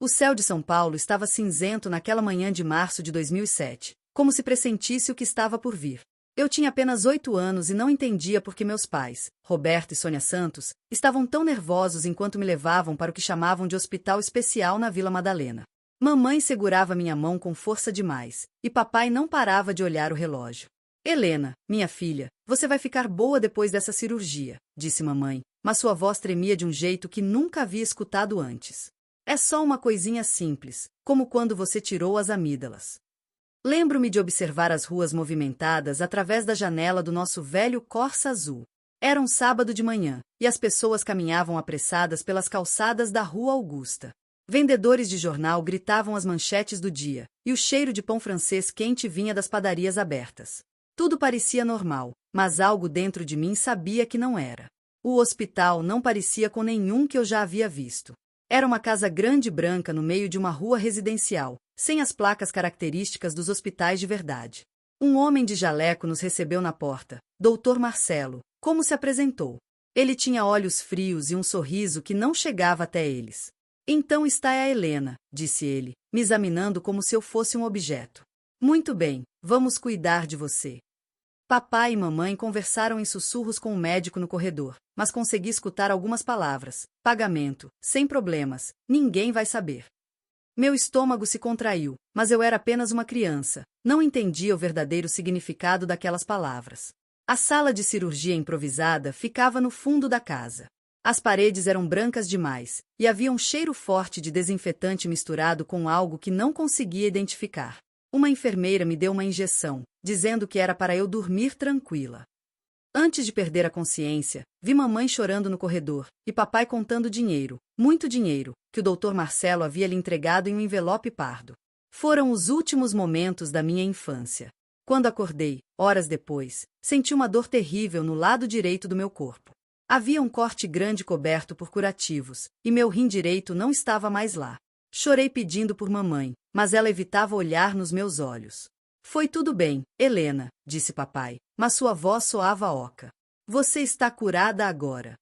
O céu de São Paulo estava cinzento naquela manhã de março de 2007, como se pressentisse o que estava por vir. Eu tinha apenas 8 anos e não entendia por que meus pais, Roberto e Sônia Santos, estavam tão nervosos enquanto me levavam para o que chamavam de hospital especial na Vila Madalena. Mamãe segurava minha mão com força demais, e papai não parava de olhar o relógio. Helena, minha filha, você vai ficar boa depois dessa cirurgia, disse mamãe, mas sua voz tremia de um jeito que nunca havia escutado antes. É só uma coisinha simples, como quando você tirou as amígdalas. Lembro-me de observar as ruas movimentadas através da janela do nosso velho Corsa azul. Era um sábado de manhã, e as pessoas caminhavam apressadas pelas calçadas da Rua Augusta. Vendedores de jornal gritavam as manchetes do dia, e o cheiro de pão francês quente vinha das padarias abertas. Tudo parecia normal, mas algo dentro de mim sabia que não era. O hospital não parecia com nenhum que eu já havia visto. Era uma casa grande e branca no meio de uma rua residencial, sem as placas características dos hospitais de verdade. Um homem de jaleco nos recebeu na porta, Dr. Marcelo, como se apresentou. Ele tinha olhos frios e um sorriso que não chegava até eles. Então está a Helena, disse ele, me examinando como se eu fosse um objeto. Muito bem, vamos cuidar de você. Papai e mamãe conversaram em sussurros com o médico no corredor, mas consegui escutar algumas palavras. Pagamento, sem problemas, ninguém vai saber. Meu estômago se contraiu, mas eu era apenas uma criança, não entendia o verdadeiro significado daquelas palavras. A sala de cirurgia improvisada ficava no fundo da casa. As paredes eram brancas demais, e havia um cheiro forte de desinfetante misturado com algo que não conseguia identificar. Uma enfermeira me deu uma injeção, dizendo que era para eu dormir tranquila. Antes de perder a consciência, vi mamãe chorando no corredor, e papai contando dinheiro, muito dinheiro, que o Dr. Marcelo havia lhe entregado em um envelope pardo. Foram os últimos momentos da minha infância. Quando acordei, horas depois, senti uma dor terrível no lado direito do meu corpo. Havia um corte grande coberto por curativos, e meu rim direito não estava mais lá. Chorei pedindo por mamãe, mas ela evitava olhar nos meus olhos. Foi tudo bem, Helena, disse papai, mas sua voz soava oca. Você está curada agora.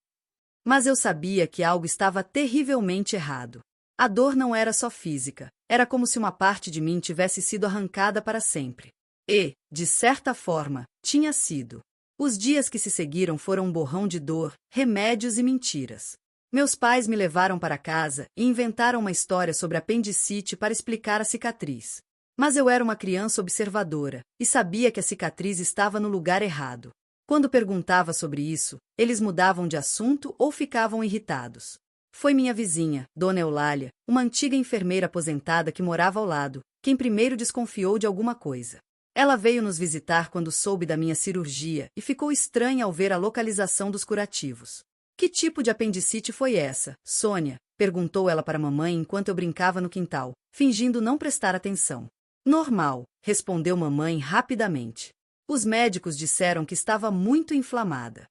Mas eu sabia que algo estava terrivelmente errado. A dor não era só física, era como se uma parte de mim tivesse sido arrancada para sempre. E, de certa forma, tinha sido. Os dias que se seguiram foram um borrão de dor, remédios e mentiras. Meus pais me levaram para casa e inventaram uma história sobre apendicite para explicar a cicatriz. Mas eu era uma criança observadora e sabia que a cicatriz estava no lugar errado. Quando perguntava sobre isso, eles mudavam de assunto ou ficavam irritados. Foi minha vizinha, Dona Eulália, uma antiga enfermeira aposentada que morava ao lado, quem primeiro desconfiou de alguma coisa. Ela veio nos visitar quando soube da minha cirurgia e ficou estranha ao ver a localização dos curativos. Que tipo de apendicite foi essa, Sônia? Perguntou ela para a mamãe enquanto eu brincava no quintal, fingindo não prestar atenção. Normal, respondeu mamãe rapidamente. Os médicos disseram que estava muito inflamada.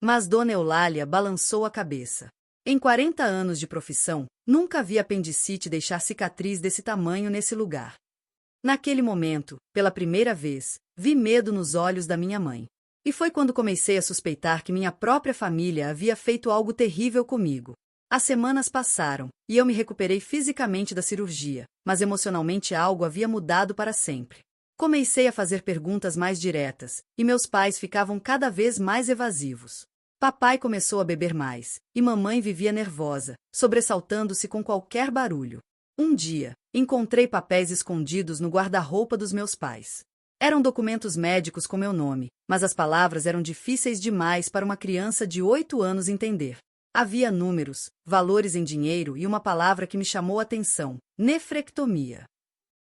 Mas Dona Eulália balançou a cabeça. Em 40 anos de profissão, nunca vi apendicite deixar cicatriz desse tamanho nesse lugar. Naquele momento, pela primeira vez, vi medo nos olhos da minha mãe. E foi quando comecei a suspeitar que minha própria família havia feito algo terrível comigo. As semanas passaram, e eu me recuperei fisicamente da cirurgia, mas emocionalmente algo havia mudado para sempre. Comecei a fazer perguntas mais diretas, e meus pais ficavam cada vez mais evasivos. Papai começou a beber mais, e mamãe vivia nervosa, sobressaltando-se com qualquer barulho. Um dia, encontrei papéis escondidos no guarda-roupa dos meus pais. Eram documentos médicos com meu nome, mas as palavras eram difíceis demais para uma criança de 8 anos entender. Havia números, valores em dinheiro e uma palavra que me chamou a atenção: nefrectomia.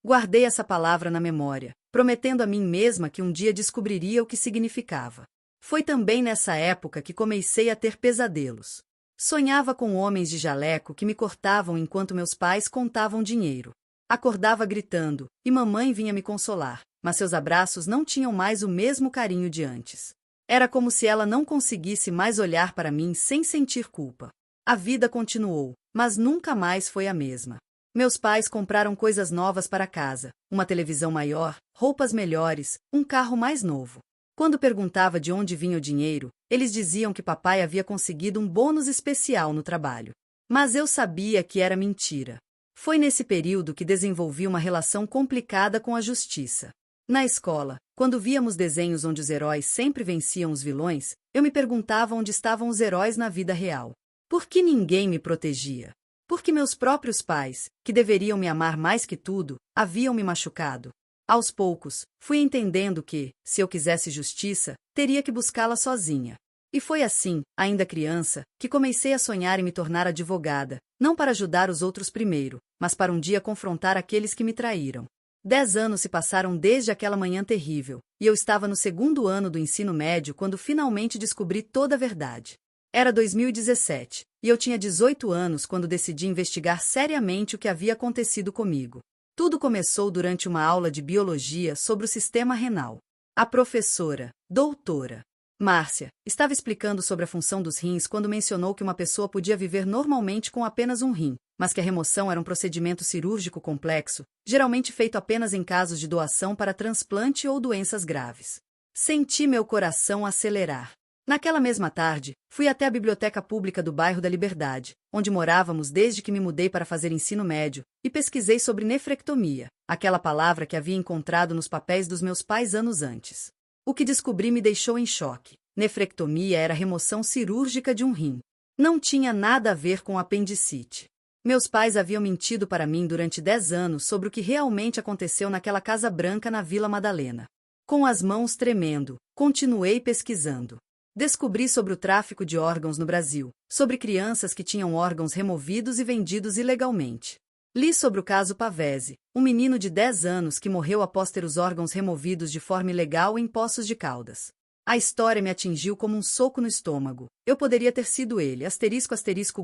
Guardei essa palavra na memória, prometendo a mim mesma que um dia descobriria o que significava. Foi também nessa época que comecei a ter pesadelos. Sonhava com homens de jaleco que me cortavam enquanto meus pais contavam dinheiro. Acordava gritando, e mamãe vinha me consolar, mas seus abraços não tinham mais o mesmo carinho de antes. Era como se ela não conseguisse mais olhar para mim sem sentir culpa. A vida continuou, mas nunca mais foi a mesma. Meus pais compraram coisas novas para casa, uma televisão maior, roupas melhores, um carro mais novo. Quando perguntava de onde vinha o dinheiro, eles diziam que papai havia conseguido um bônus especial no trabalho. Mas eu sabia que era mentira. Foi nesse período que desenvolvi uma relação complicada com a justiça. Na escola, quando víamos desenhos onde os heróis sempre venciam os vilões, eu me perguntava onde estavam os heróis na vida real. Por que ninguém me protegia? Porque meus próprios pais, que deveriam me amar mais que tudo, haviam me machucado. Aos poucos, fui entendendo que, se eu quisesse justiça, teria que buscá-la sozinha. E foi assim, ainda criança, que comecei a sonhar em me tornar advogada, não para ajudar os outros primeiro, mas para um dia confrontar aqueles que me traíram. 10 anos se passaram desde aquela manhã terrível, e eu estava no segundo ano do ensino médio quando finalmente descobri toda a verdade. Era 2017, e eu tinha 18 anos quando decidi investigar seriamente o que havia acontecido comigo. Tudo começou durante uma aula de biologia sobre o sistema renal. A professora, doutora Márcia, estava explicando sobre a função dos rins quando mencionou que uma pessoa podia viver normalmente com apenas um rim, mas que a remoção era um procedimento cirúrgico complexo, geralmente feito apenas em casos de doação para transplante ou doenças graves. Senti meu coração acelerar. Naquela mesma tarde, fui até a biblioteca pública do bairro da Liberdade, onde morávamos desde que me mudei para fazer ensino médio, e pesquisei sobre nefrectomia, aquela palavra que havia encontrado nos papéis dos meus pais anos antes. O que descobri me deixou em choque. Nefrectomia era a remoção cirúrgica de um rim. Não tinha nada a ver com apendicite. Meus pais haviam mentido para mim durante 10 anos sobre o que realmente aconteceu naquela Casa Branca na Vila Madalena. Com as mãos tremendo, continuei pesquisando. Descobri sobre o tráfico de órgãos no Brasil, sobre crianças que tinham órgãos removidos e vendidos ilegalmente. Li sobre o caso Pavese, um menino de 10 anos que morreu após ter os órgãos removidos de forma ilegal em Poços de Caldas. A história me atingiu como um soco no estômago. Eu poderia ter sido ele,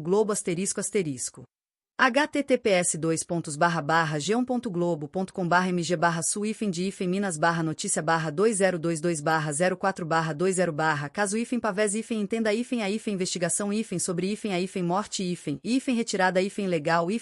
**Globo **. https://g1.globo.com/mg/su-minas/notícia/2022/04/20 caso Pavese entenda a investigação sobre a morte retirada legal de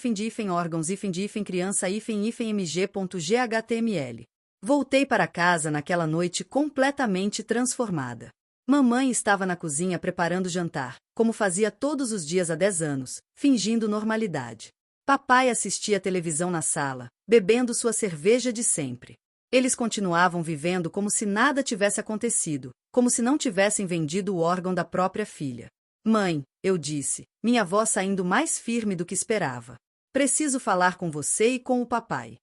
órgãos de criança mg.ghtml. Voltei para casa naquela noite completamente transformada. Mamãe estava na cozinha preparando jantar, como fazia todos os dias há 10 anos, fingindo normalidade. Papai assistia televisão na sala, bebendo sua cerveja de sempre. Eles continuavam vivendo como se nada tivesse acontecido, como se não tivessem vendido o órgão da própria filha. Mãe, eu disse, minha voz saindo mais firme do que esperava. Preciso falar com você e com o papai.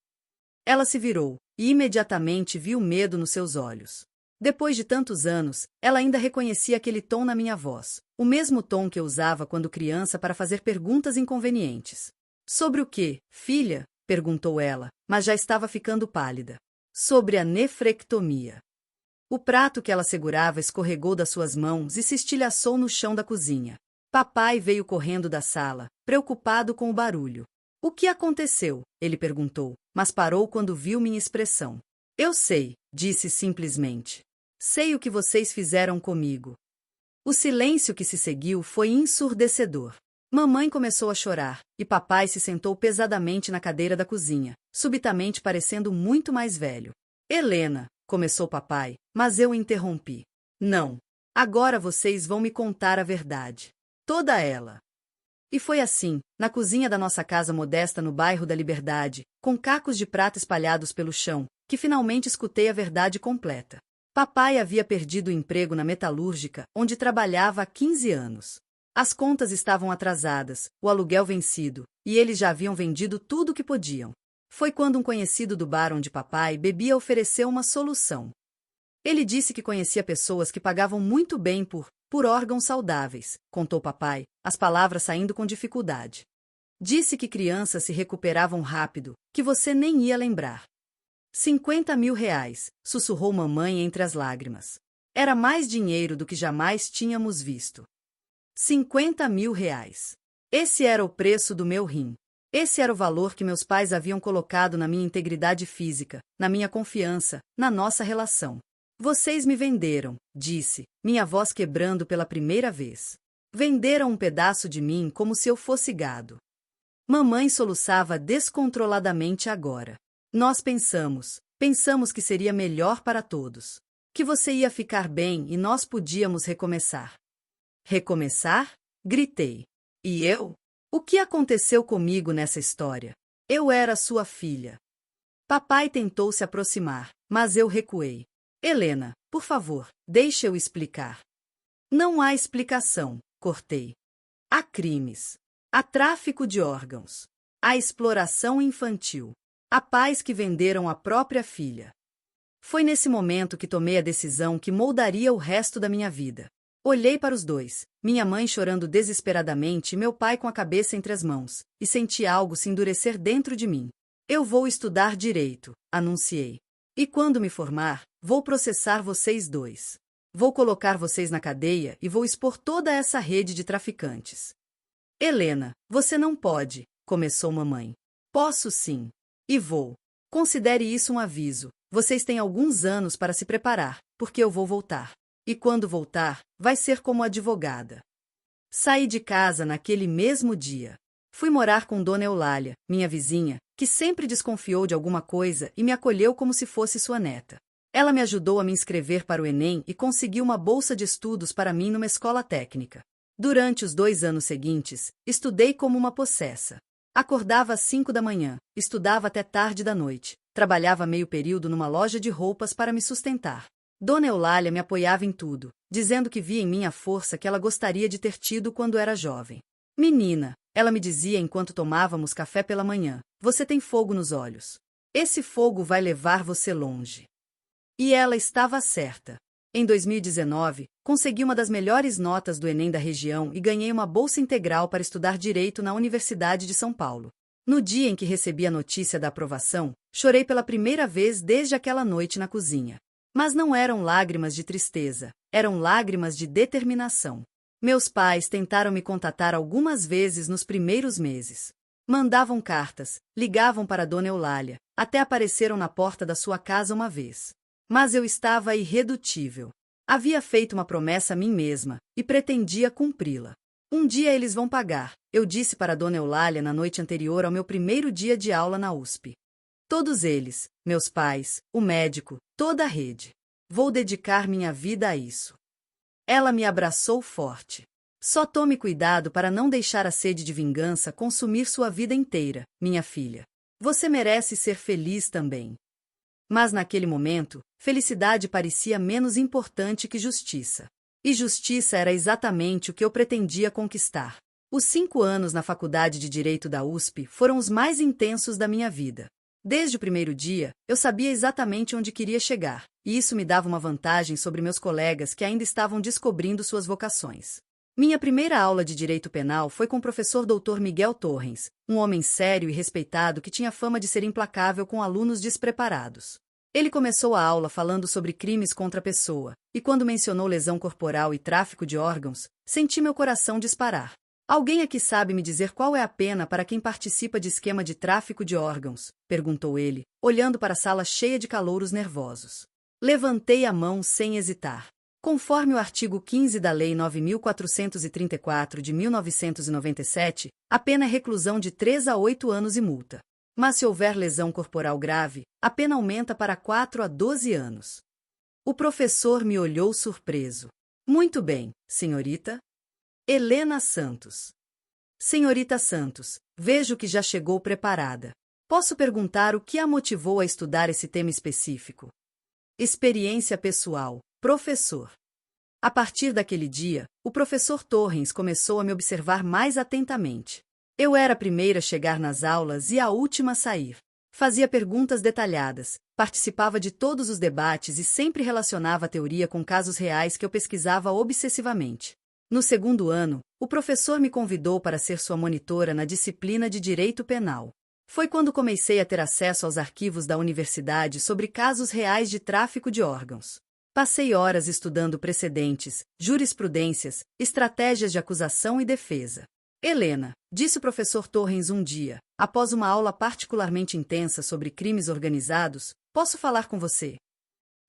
Ela se virou, e imediatamente viu medo nos seus olhos. Depois de tantos anos, ela ainda reconhecia aquele tom na minha voz, o mesmo tom que eu usava quando criança para fazer perguntas inconvenientes. Sobre o quê, filha? Perguntou ela, mas já estava ficando pálida. Sobre a nefrectomia. O prato que ela segurava escorregou das suas mãos e se estilhaçou no chão da cozinha. Papai veio correndo da sala, preocupado com o barulho. O que aconteceu? Ele perguntou, mas parou quando viu minha expressão. Eu sei, disse simplesmente. Sei o que vocês fizeram comigo. O silêncio que se seguiu foi ensurdecedor. Mamãe começou a chorar, e papai se sentou pesadamente na cadeira da cozinha, subitamente parecendo muito mais velho. Helena, começou papai, mas eu interrompi. Não. Agora vocês vão me contar a verdade. Toda ela. E foi assim, na cozinha da nossa casa modesta no bairro da Liberdade, com cacos de prata espalhados pelo chão, que finalmente escutei a verdade completa. Papai havia perdido o emprego na metalúrgica, onde trabalhava há 15 anos. As contas estavam atrasadas, o aluguel vencido, e eles já haviam vendido tudo o que podiam. Foi quando um conhecido do bar onde papai bebia ofereceu uma solução. Ele disse que conhecia pessoas que pagavam muito bem por órgãos saudáveis, contou papai, as palavras saindo com dificuldade. Disse que crianças se recuperavam rápido, que você nem ia lembrar. 50 mil reais, sussurrou mamãe entre as lágrimas. Era mais dinheiro do que jamais tínhamos visto. 50 mil reais. Esse era o preço do meu rim. Esse era o valor que meus pais haviam colocado na minha integridade física, na minha confiança, na nossa relação. Vocês me venderam, disse, minha voz quebrando pela primeira vez. Venderam um pedaço de mim como se eu fosse gado. Mamãe soluçava descontroladamente agora. Nós pensamos que seria melhor para todos. Que você ia ficar bem e nós podíamos recomeçar. Recomeçar? Gritei. E eu? O que aconteceu comigo nessa história? Eu era sua filha. Papai tentou se aproximar, mas eu recuei. Helena, por favor, deixe eu explicar. Não há explicação, cortei. Há crimes. Há tráfico de órgãos. Há exploração infantil. Há pais que venderam a própria filha. Foi nesse momento que tomei a decisão que moldaria o resto da minha vida. Olhei para os dois, minha mãe chorando desesperadamente e meu pai com a cabeça entre as mãos, e senti algo se endurecer dentro de mim. Eu vou estudar direito, anunciei. E quando me formar, vou processar vocês dois. Vou colocar vocês na cadeia e vou expor toda essa rede de traficantes. Helena, você não pode, começou mamãe. Posso sim. E vou. Considere isso um aviso. Vocês têm alguns anos para se preparar, porque eu vou voltar. E quando voltar, vai ser como advogada. Saí de casa naquele mesmo dia. Fui morar com Dona Eulália, minha vizinha, que sempre desconfiou de alguma coisa e me acolheu como se fosse sua neta. Ela me ajudou a me inscrever para o Enem e conseguiu uma bolsa de estudos para mim numa escola técnica. Durante os 2 anos seguintes, estudei como uma possessa. Acordava às 5 da manhã, estudava até tarde da noite, trabalhava meio período numa loja de roupas para me sustentar. Dona Eulália me apoiava em tudo, dizendo que via em mim a força que ela gostaria de ter tido quando era jovem. Menina, ela me dizia enquanto tomávamos café pela manhã, você tem fogo nos olhos. Esse fogo vai levar você longe. E ela estava certa. Em 2019, consegui uma das melhores notas do Enem da região e ganhei uma bolsa integral para estudar Direito na Universidade de São Paulo. No dia em que recebi a notícia da aprovação, chorei pela primeira vez desde aquela noite na cozinha. Mas não eram lágrimas de tristeza, eram lágrimas de determinação. Meus pais tentaram me contatar algumas vezes nos primeiros meses. Mandavam cartas, ligavam para Dona Eulália, até apareceram na porta da sua casa uma vez. Mas eu estava irredutível. Havia feito uma promessa a mim mesma, e pretendia cumpri-la. Um dia eles vão pagar, eu disse para Dona Eulália na noite anterior ao meu primeiro dia de aula na USP. Todos eles, meus pais, o médico, toda a rede. Vou dedicar minha vida a isso. Ela me abraçou forte. Só tome cuidado para não deixar a sede de vingança consumir sua vida inteira, minha filha. Você merece ser feliz também. Mas naquele momento, felicidade parecia menos importante que justiça. E justiça era exatamente o que eu pretendia conquistar. Os 5 anos na Faculdade de Direito da USP foram os mais intensos da minha vida. Desde o primeiro dia, eu sabia exatamente onde queria chegar, e isso me dava uma vantagem sobre meus colegas que ainda estavam descobrindo suas vocações. Minha primeira aula de Direito Penal foi com o professor Dr. Miguel Torrens, um homem sério e respeitado que tinha fama de ser implacável com alunos despreparados. Ele começou a aula falando sobre crimes contra a pessoa, e quando mencionou lesão corporal e tráfico de órgãos, senti meu coração disparar. Alguém aqui sabe me dizer qual é a pena para quem participa de esquema de tráfico de órgãos? Perguntou ele, olhando para a sala cheia de calouros nervosos. Levantei a mão sem hesitar. Conforme o artigo 15 da Lei 9.434 de 1997, a pena é reclusão de 3 a 8 anos e multa. Mas se houver lesão corporal grave, a pena aumenta para 4 a 12 anos. O professor me olhou surpreso. Muito bem, senhorita. Helena Santos. Senhorita Santos, vejo que já chegou preparada. Posso perguntar o que a motivou a estudar esse tema específico? Experiência pessoal, professor. A partir daquele dia, o professor Torrens começou a me observar mais atentamente. Eu era a primeira a chegar nas aulas e a última a sair. Fazia perguntas detalhadas, participava de todos os debates e sempre relacionava a teoria com casos reais que eu pesquisava obsessivamente. No segundo ano, o professor me convidou para ser sua monitora na disciplina de Direito Penal. Foi quando comecei a ter acesso aos arquivos da universidade sobre casos reais de tráfico de órgãos. Passei horas estudando precedentes, jurisprudências, estratégias de acusação e defesa. Helena, disse o professor Torrens um dia, após uma aula particularmente intensa sobre crimes organizados, posso falar com você?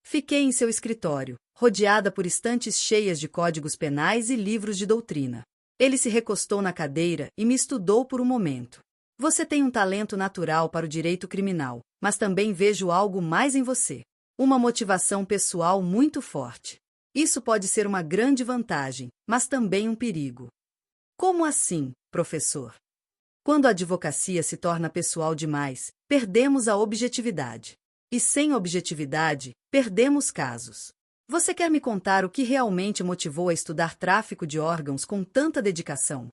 Fiquei em seu escritório, rodeada por estantes cheias de códigos penais e livros de doutrina. Ele se recostou na cadeira e me estudou por um momento. Você tem um talento natural para o direito criminal, mas também vejo algo mais em você. Uma motivação pessoal muito forte. Isso pode ser uma grande vantagem, mas também um perigo. Como assim, professor? Quando a advocacia se torna pessoal demais, perdemos a objetividade. E sem objetividade, perdemos casos. Você quer me contar o que realmente motivou a estudar tráfico de órgãos com tanta dedicação?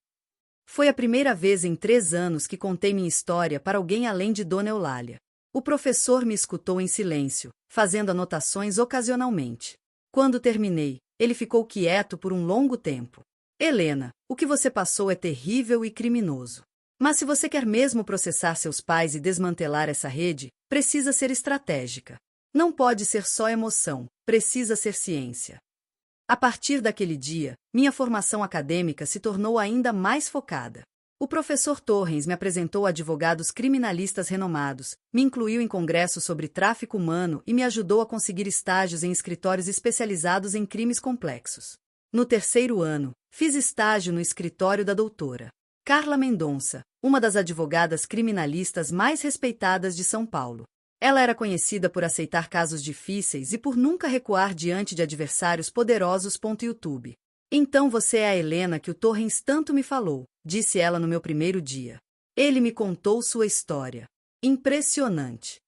Foi a primeira vez em 3 anos que contei minha história para alguém além de Dona Eulália. O professor me escutou em silêncio, fazendo anotações ocasionalmente. Quando terminei, ele ficou quieto por um longo tempo. Helena, o que você passou é terrível e criminoso. Mas se você quer mesmo processar seus pais e desmantelar essa rede, precisa ser estratégica. Não pode ser só emoção, precisa ser ciência. A partir daquele dia, minha formação acadêmica se tornou ainda mais focada. O professor Torrens me apresentou a advogados criminalistas renomados, me incluiu em congressos sobre tráfico humano e me ajudou a conseguir estágios em escritórios especializados em crimes complexos. No 3º ano, fiz estágio no escritório da doutora Carla Mendonça, uma das advogadas criminalistas mais respeitadas de São Paulo. Ela era conhecida por aceitar casos difíceis e por nunca recuar diante de adversários poderosos. YouTube. Então você é a Helena que o Torrens tanto me falou, disse ela no meu primeiro dia. Ele me contou sua história. Impressionante.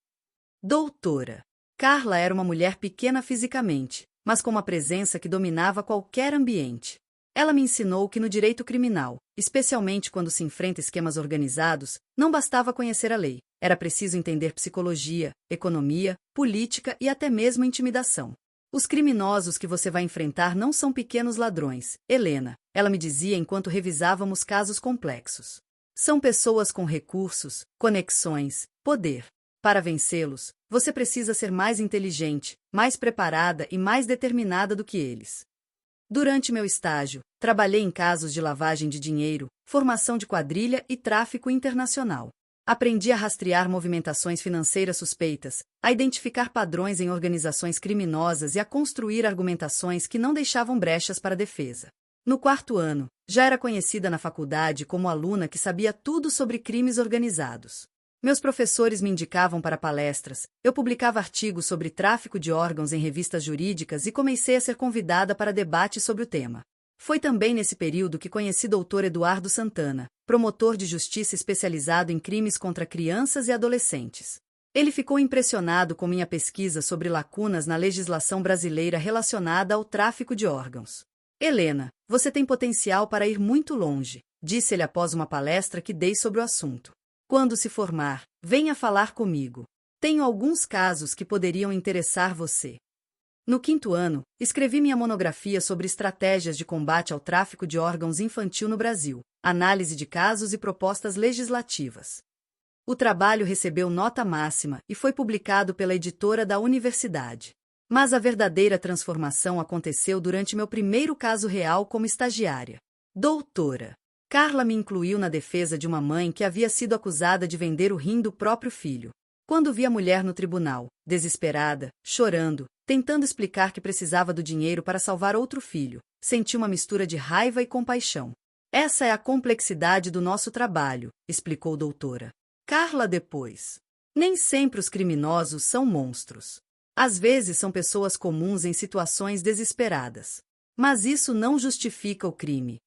Doutora. Carla era uma mulher pequena fisicamente, mas com uma presença que dominava qualquer ambiente. Ela me ensinou que no direito criminal, especialmente quando se enfrenta esquemas organizados, não bastava conhecer a lei, era preciso entender psicologia, economia, política e até mesmo intimidação. Os criminosos que você vai enfrentar não são pequenos ladrões, Helena, ela me dizia enquanto revisávamos casos complexos. São pessoas com recursos, conexões, poder. Para vencê-los, você precisa ser mais inteligente, mais preparada e mais determinada do que eles. Durante meu estágio, trabalhei em casos de lavagem de dinheiro, formação de quadrilha e tráfico internacional. Aprendi a rastrear movimentações financeiras suspeitas, a identificar padrões em organizações criminosas e a construir argumentações que não deixavam brechas para a defesa. No 4º ano, já era conhecida na faculdade como aluna que sabia tudo sobre crimes organizados. Meus professores me indicavam para palestras, eu publicava artigos sobre tráfico de órgãos em revistas jurídicas e comecei a ser convidada para debates sobre o tema. Foi também nesse período que conheci Dr. Eduardo Santana, promotor de justiça especializado em crimes contra crianças e adolescentes. Ele ficou impressionado com minha pesquisa sobre lacunas na legislação brasileira relacionada ao tráfico de órgãos. Helena, você tem potencial para ir muito longe, disse ele após uma palestra que dei sobre o assunto. Quando se formar, venha falar comigo. Tenho alguns casos que poderiam interessar você. No 5º ano, escrevi minha monografia sobre estratégias de combate ao tráfico de órgãos infantil no Brasil, análise de casos e propostas legislativas. O trabalho recebeu nota máxima e foi publicado pela editora da universidade. Mas a verdadeira transformação aconteceu durante meu primeiro caso real como estagiária. Doutora. Carla me incluiu na defesa de uma mãe que havia sido acusada de vender o rim do próprio filho. Quando vi a mulher no tribunal, desesperada, chorando, tentando explicar que precisava do dinheiro para salvar outro filho, senti uma mistura de raiva e compaixão. Essa é a complexidade do nosso trabalho, explicou doutora Carla depois. Nem sempre os criminosos são monstros. Às vezes são pessoas comuns em situações desesperadas. Mas isso não justifica o crime.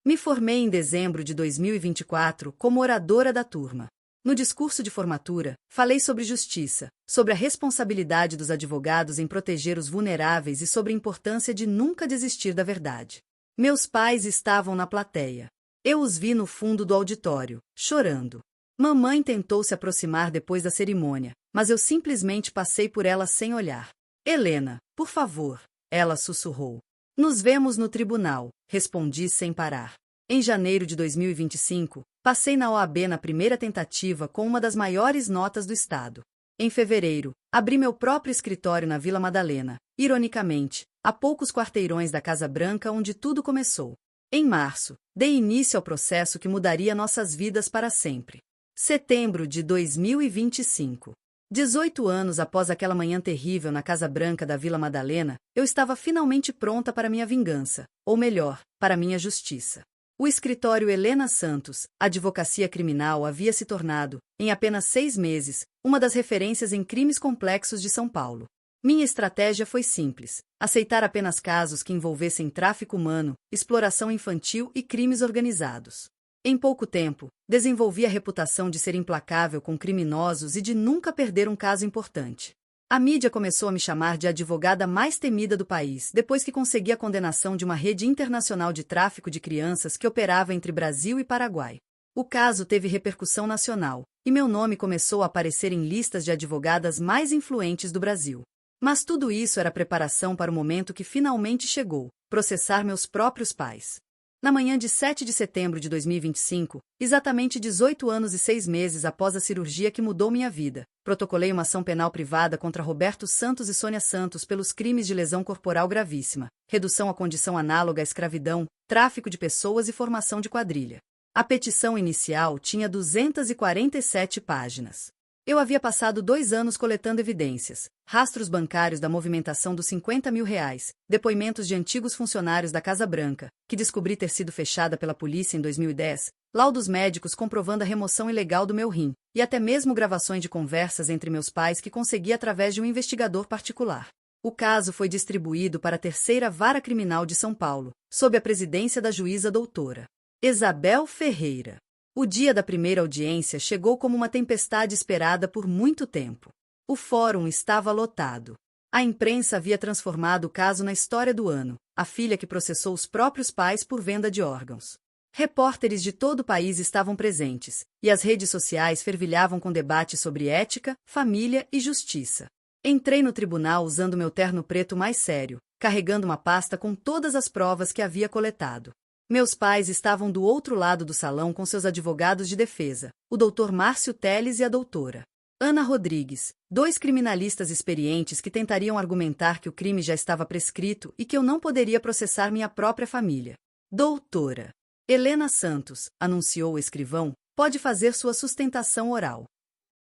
Me formei em dezembro de 2024 como oradora da turma. No discurso de formatura, falei sobre justiça, sobre a responsabilidade dos advogados em proteger os vulneráveis e sobre a importância de nunca desistir da verdade. Meus pais estavam na plateia. Eu os vi no fundo do auditório, chorando. Mamãe tentou se aproximar depois da cerimônia, mas eu simplesmente passei por ela sem olhar. Helena, por favor, ela sussurrou. Nos vemos no tribunal, respondi sem parar. Em janeiro de 2025, passei na OAB na primeira tentativa com uma das maiores notas do estado. Em fevereiro, abri meu próprio escritório na Vila Madalena, ironicamente, a poucos quarteirões da Casa Branca onde tudo começou. Em março, dei início ao processo que mudaria nossas vidas para sempre. Setembro de 2025. 18 anos após aquela manhã terrível na Casa Branca da Vila Madalena, eu estava finalmente pronta para minha vingança, ou melhor, para minha justiça. O escritório Helena Santos, Advocacia Criminal, havia se tornado, em apenas 6 meses, uma das referências em crimes complexos de São Paulo. Minha estratégia foi simples: aceitar apenas casos que envolvessem tráfico humano, exploração infantil e crimes organizados. Em pouco tempo, desenvolvi a reputação de ser implacável com criminosos e de nunca perder um caso importante. A mídia começou a me chamar de a advogada mais temida do país depois que consegui a condenação de uma rede internacional de tráfico de crianças que operava entre Brasil e Paraguai. O caso teve repercussão nacional, e meu nome começou a aparecer em listas de advogadas mais influentes do Brasil. Mas tudo isso era preparação para o momento que finalmente chegou: processar meus próprios pais. Na manhã de 7 de setembro de 2025, exatamente 18 anos e 6 meses após a cirurgia que mudou minha vida, protocolei uma ação penal privada contra Roberto Santos e Sônia Santos pelos crimes de lesão corporal gravíssima, redução à condição análoga à escravidão, tráfico de pessoas e formação de quadrilha. A petição inicial tinha 247 páginas. Eu havia passado 2 anos coletando evidências, rastros bancários da movimentação dos R$ 50 mil, depoimentos de antigos funcionários da Casa Branca, que descobri ter sido fechada pela polícia em 2010, laudos médicos comprovando a remoção ilegal do meu rim, e até mesmo gravações de conversas entre meus pais que consegui através de um investigador particular. O caso foi distribuído para a Terceira Vara Criminal de São Paulo, sob a presidência da juíza doutora Isabel Ferreira. O dia da primeira audiência chegou como uma tempestade esperada por muito tempo. O fórum estava lotado. A imprensa havia transformado o caso na história do ano, a filha que processou os próprios pais por venda de órgãos. Repórteres de todo o país estavam presentes, e as redes sociais fervilhavam com debates sobre ética, família e justiça. Entrei no tribunal usando meu terno preto mais sério, carregando uma pasta com todas as provas que havia coletado. Meus pais estavam do outro lado do salão com seus advogados de defesa, o Dr. Márcio Teles e a doutora Ana Rodrigues, 2 criminalistas experientes que tentariam argumentar que o crime já estava prescrito e que eu não poderia processar minha própria família. Doutora Helena Santos, anunciou o escrivão, pode fazer sua sustentação oral.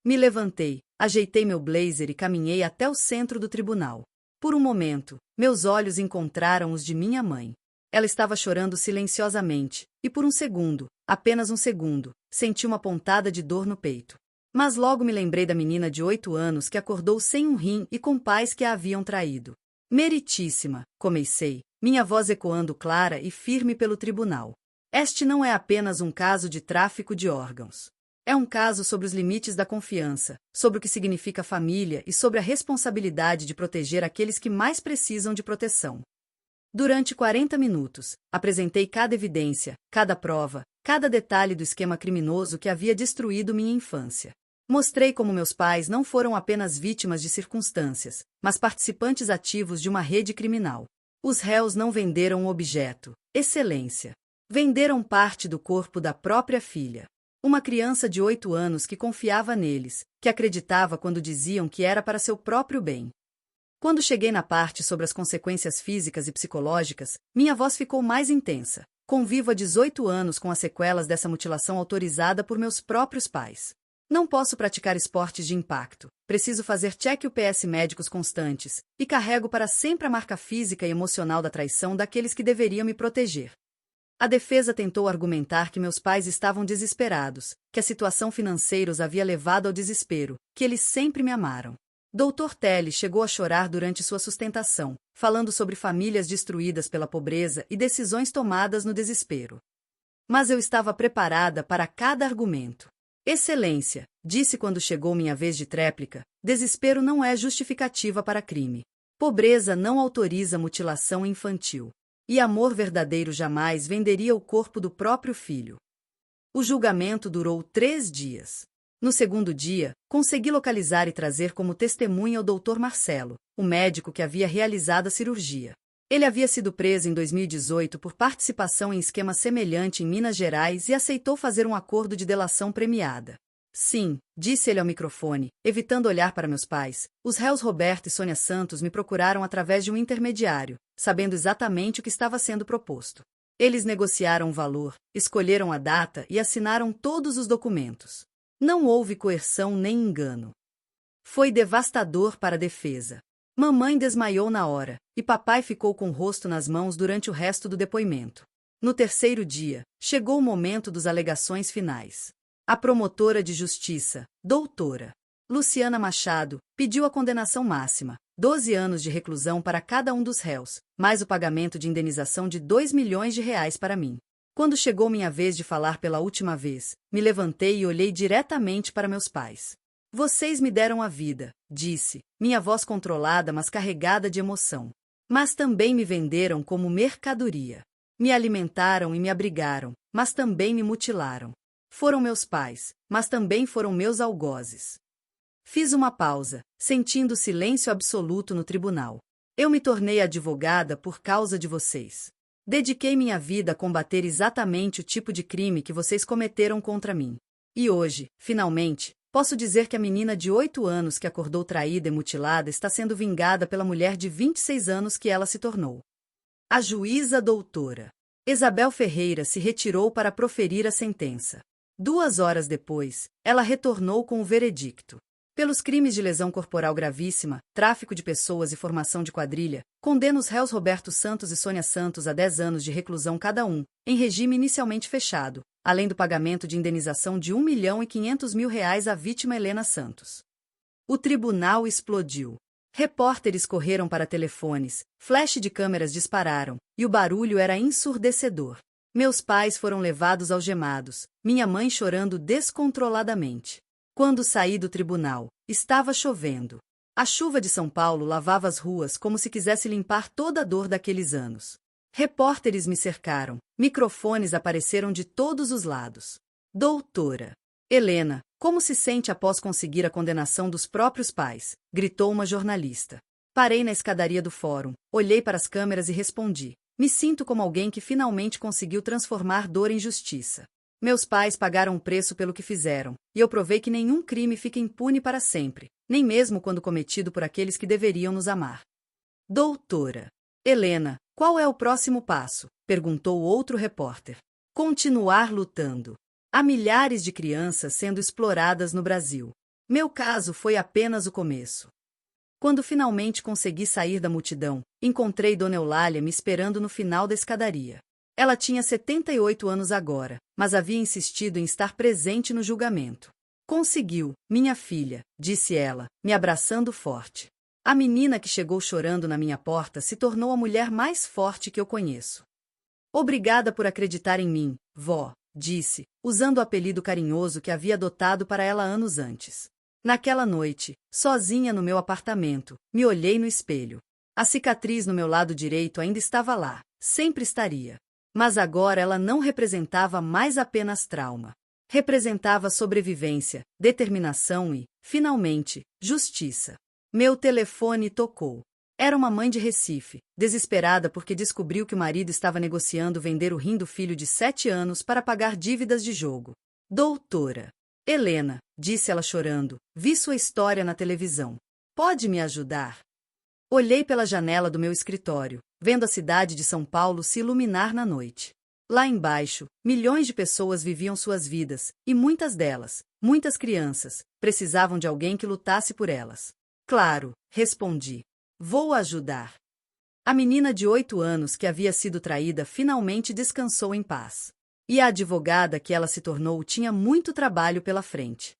Me levantei, ajeitei meu blazer e caminhei até o centro do tribunal. Por um momento, meus olhos encontraram os de minha mãe. Ela estava chorando silenciosamente, e por um segundo, apenas um segundo, senti uma pontada de dor no peito. Mas logo me lembrei da menina de 8 anos que acordou sem um rim e com pais que a haviam traído. Meritíssima, comecei, minha voz ecoando clara e firme pelo tribunal. Este não é apenas um caso de tráfico de órgãos. É um caso sobre os limites da confiança, sobre o que significa família e sobre a responsabilidade de proteger aqueles que mais precisam de proteção. Durante 40 minutos, apresentei cada evidência, cada prova, cada detalhe do esquema criminoso que havia destruído minha infância. Mostrei como meus pais não foram apenas vítimas de circunstâncias, mas participantes ativos de uma rede criminal. Os réus não venderam um objeto, excelência. Venderam parte do corpo da própria filha. Uma criança de 8 anos que confiava neles, que acreditava quando diziam que era para seu próprio bem. Quando cheguei na parte sobre as consequências físicas e psicológicas, minha voz ficou mais intensa. Convivo há 18 anos com as sequelas dessa mutilação autorizada por meus próprios pais. Não posso praticar esportes de impacto, preciso fazer check-ups médicos constantes, e carrego para sempre a marca física e emocional da traição daqueles que deveriam me proteger. A defesa tentou argumentar que meus pais estavam desesperados, que a situação financeira os havia levado ao desespero, que eles sempre me amaram. Dr. Teles chegou a chorar durante sua sustentação, falando sobre famílias destruídas pela pobreza e decisões tomadas no desespero. Mas eu estava preparada para cada argumento. Excelência, disse quando chegou minha vez de tréplica, desespero não é justificativa para crime. Pobreza não autoriza mutilação infantil. E amor verdadeiro jamais venderia o corpo do próprio filho. O julgamento durou 3 dias. No segundo dia, consegui localizar e trazer como testemunha o Dr. Marcelo, o médico que havia realizado a cirurgia. Ele havia sido preso em 2018 por participação em esquema semelhante em Minas Gerais e aceitou fazer um acordo de delação premiada. Sim, disse ele ao microfone, evitando olhar para meus pais, os réus Roberto e Sônia Santos me procuraram através de um intermediário, sabendo exatamente o que estava sendo proposto. Eles negociaram o valor, escolheram a data e assinaram todos os documentos. Não houve coerção nem engano. Foi devastador para a defesa. Mamãe desmaiou na hora, e papai ficou com o rosto nas mãos durante o resto do depoimento. No terceiro dia, chegou o momento dos alegações finais. A promotora de justiça, doutora Luciana Machado, pediu a condenação máxima, 12 anos de reclusão para cada um dos réus, mais o pagamento de indenização de R$ 2 milhões para mim. Quando chegou minha vez de falar pela última vez, me levantei e olhei diretamente para meus pais. Vocês me deram a vida, disse, minha voz controlada mas carregada de emoção. Mas também me venderam como mercadoria. Me alimentaram e me abrigaram, mas também me mutilaram. Foram meus pais, mas também foram meus algozes. Fiz uma pausa, sentindo silêncio absoluto no tribunal. Eu me tornei advogada por causa de vocês. Dediquei minha vida a combater exatamente o tipo de crime que vocês cometeram contra mim. E hoje, finalmente, posso dizer que a menina de 8 anos que acordou traída e mutilada está sendo vingada pela mulher de 26 anos que ela se tornou. A juíza doutora Isabel Ferreira se retirou para proferir a sentença. 2 horas depois, ela retornou com o veredicto. Pelos crimes de lesão corporal gravíssima, tráfico de pessoas e formação de quadrilha, condena os réus Roberto Santos e Sônia Santos a 10 anos de reclusão cada um, em regime inicialmente fechado, além do pagamento de indenização de R$ 1.500.000 à vítima Helena Santos. O tribunal explodiu. Repórteres correram para telefones, flash de câmeras dispararam, e o barulho era ensurdecedor. Meus pais foram levados algemados, minha mãe chorando descontroladamente. Quando saí do tribunal, estava chovendo. A chuva de São Paulo lavava as ruas como se quisesse limpar toda a dor daqueles anos. Repórteres me cercaram, microfones apareceram de todos os lados. Doutora Helena, como se sente após conseguir a condenação dos próprios pais? Gritou uma jornalista. Parei na escadaria do fórum, olhei para as câmeras e respondi. Me sinto como alguém que finalmente conseguiu transformar dor em justiça. Meus pais pagaram o preço pelo que fizeram, e eu provei que nenhum crime fica impune para sempre, nem mesmo quando cometido por aqueles que deveriam nos amar. Doutora Helena, qual é o próximo passo? Perguntou outro repórter. Continuar lutando. Há milhares de crianças sendo exploradas no Brasil. Meu caso foi apenas o começo. Quando finalmente consegui sair da multidão, encontrei Dona Eulália me esperando no final da escadaria. Ela tinha 78 anos agora, mas havia insistido em estar presente no julgamento. Conseguiu, minha filha, disse ela, me abraçando forte. A menina que chegou chorando na minha porta se tornou a mulher mais forte que eu conheço. Obrigada por acreditar em mim, vó, disse, usando o apelido carinhoso que havia adotado para ela anos antes. Naquela noite, sozinha no meu apartamento, me olhei no espelho. A cicatriz no meu lado direito ainda estava lá, sempre estaria. Mas agora ela não representava mais apenas trauma. Representava sobrevivência, determinação e, finalmente, justiça. Meu telefone tocou. Era uma mãe de Recife, desesperada porque descobriu que o marido estava negociando vender o rim do filho de 7 anos para pagar dívidas de jogo. Doutora Helena, disse ela chorando, vi sua história na televisão. Pode me ajudar? Olhei pela janela do meu escritório, vendo a cidade de São Paulo se iluminar na noite. Lá embaixo, milhões de pessoas viviam suas vidas, e muitas delas, muitas crianças, precisavam de alguém que lutasse por elas. Claro, respondi. Vou ajudar. A menina de 8 anos que havia sido traída finalmente descansou em paz. E a advogada que ela se tornou tinha muito trabalho pela frente.